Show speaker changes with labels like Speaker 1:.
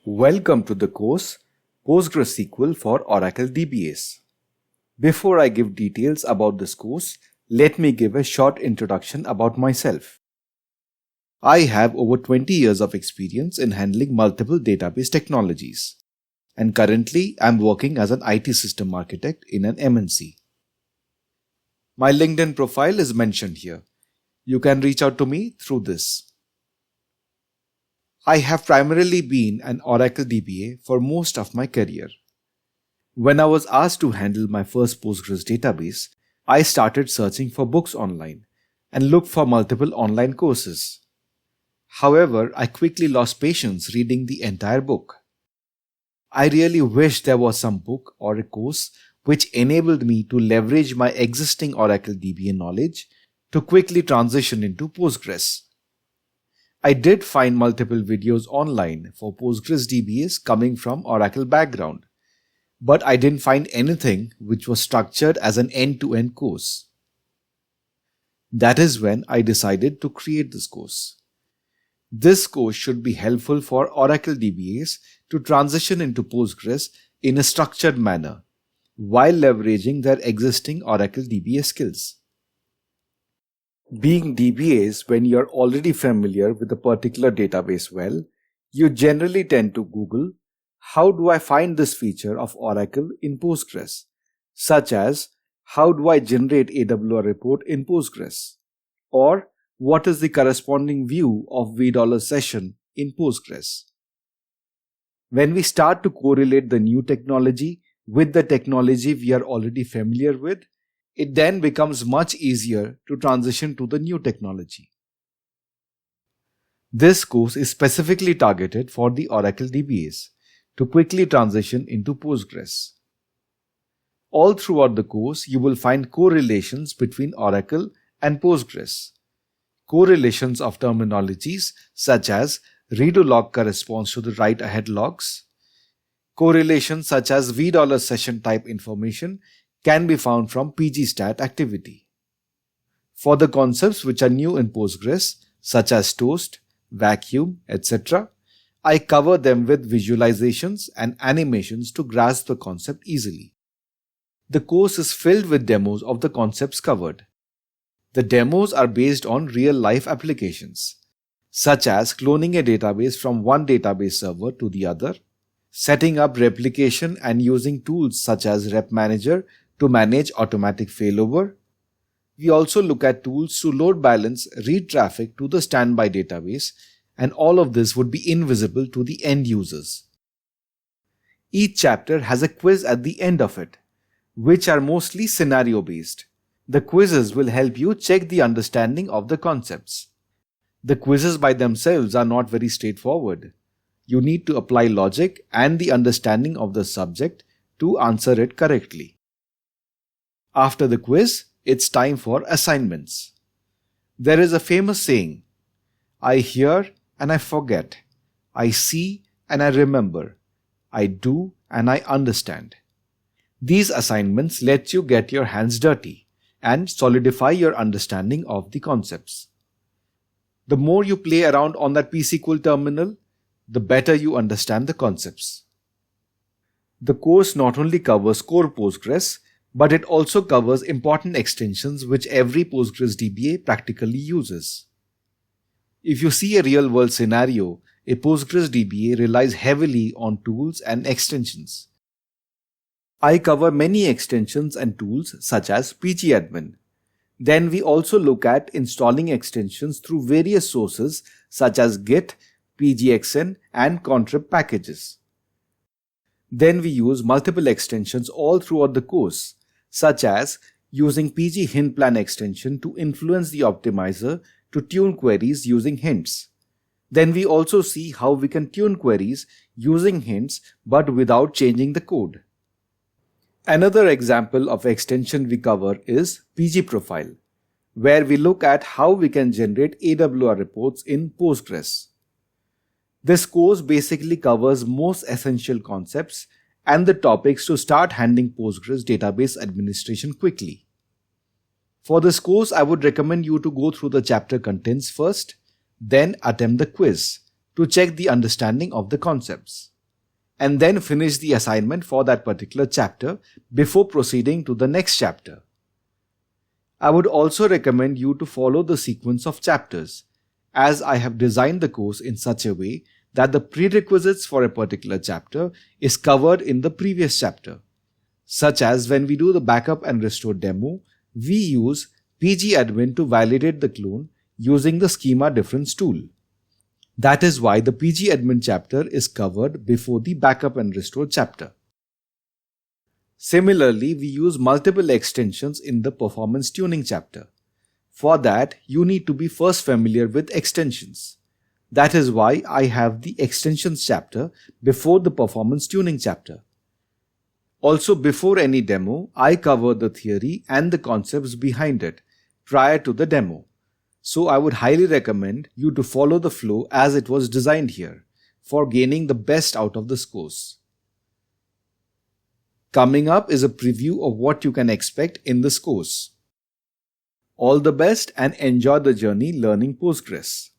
Speaker 1: Welcome to the course PostgreSQL for Oracle DBAs. Before I give details about this course, let me give a short introduction about myself. I have over 20 years of experience in handling multiple database technologies, and currently I'm working as an IT system architect in an MNC. My LinkedIn profile is mentioned here. You can reach out to me through this. I have primarily been an Oracle DBA for most of my career. When I was asked to handle my first Postgres database, I started searching for books online and looked for multiple online courses. However, I quickly lost patience reading the entire book. I really wish there was some book or a course which enabled me to leverage my existing Oracle DBA knowledge to quickly transition into Postgres. I did find multiple videos online for Postgres DBAs coming from Oracle background, but I didn't find anything which was structured as an end-to-end course. That is when I decided to create this course. This course should be helpful for Oracle DBAs to transition into Postgres in a structured manner while leveraging their existing Oracle DBA skills. Being DBAs, when you're already familiar with a particular database well, you generally tend to Google, how do I find this feature of Oracle in Postgres? Such as, how do I generate AWR report in Postgres? Or, what is the corresponding view of $session in Postgres? When we start to correlate the new technology with the technology we are already familiar with, it then becomes much easier to transition to the new technology. This course is specifically targeted for the Oracle DBAs to quickly transition into Postgres. All throughout the course, you will find correlations between Oracle and Postgres. Correlations of terminologies such as redo log corresponds to the write ahead logs. Correlations such as $session type information can be found from pgstat activity. For the concepts which are new in Postgres, such as toast, vacuum, etc., I cover them with visualizations and animations to grasp the concept easily. The course is filled with demos of the concepts covered. The demos are based on real-life applications, such as cloning a database from one database server to the other, setting up replication and using tools such as Rep Manager to manage automatic failover. We also look at tools to load balance read traffic to the standby database, and all of this would be invisible to the end users. Each chapter has a quiz at the end of it, which are mostly scenario based. The quizzes will help you check the understanding of the concepts. The quizzes by themselves are not very straightforward. You need to apply logic and the understanding of the subject to answer it correctly. After the quiz, it's time for assignments. There is a famous saying, I hear and I forget. I see and I remember. I do and I understand. These assignments let you get your hands dirty and solidify your understanding of the concepts. The more you play around on that PSQL terminal, the better you understand the concepts. The course not only covers core Postgres, but it also covers important extensions which every Postgres DBA practically uses. If you see a real-world scenario, a Postgres DBA relies heavily on tools and extensions. I cover many extensions and tools such as pgadmin. Then we also look at installing extensions through various sources such as Git, pgxn, and contrib packages. Then we use multiple extensions all throughout the course, such as using PG hint plan extension to influence the optimizer to tune queries using hints. Then we also see how we can tune queries using hints but without changing the code. Another example of extension we cover is PG profile, where we look at how we can generate AWR reports in Postgres. This course basically covers most essential concepts and the topics to start handling Postgres database administration quickly. For this course, I would recommend you to go through the chapter contents first, then attempt the quiz to check the understanding of the concepts. and then finish the assignment for that particular chapter before proceeding to the next chapter. I would also recommend you to follow the sequence of chapters, as I have designed the course in such a way that the prerequisites for a particular chapter is covered in the previous chapter. Such as when we do the backup and restore demo, we use pgadmin to validate the clone using the schema difference tool. That is why the pgadmin chapter is covered before the backup and restore chapter. Similarly, we use multiple extensions in the performance tuning chapter. For that, you need to be first familiar with extensions. That is why I have the extensions chapter before the performance tuning chapter. Also, before any demo, I cover the theory and the concepts behind it prior to the demo. So I would highly recommend you to follow the flow as it was designed here for gaining the best out of this course. Coming up is a preview of what you can expect in this course. All the best and enjoy the journey learning Postgres.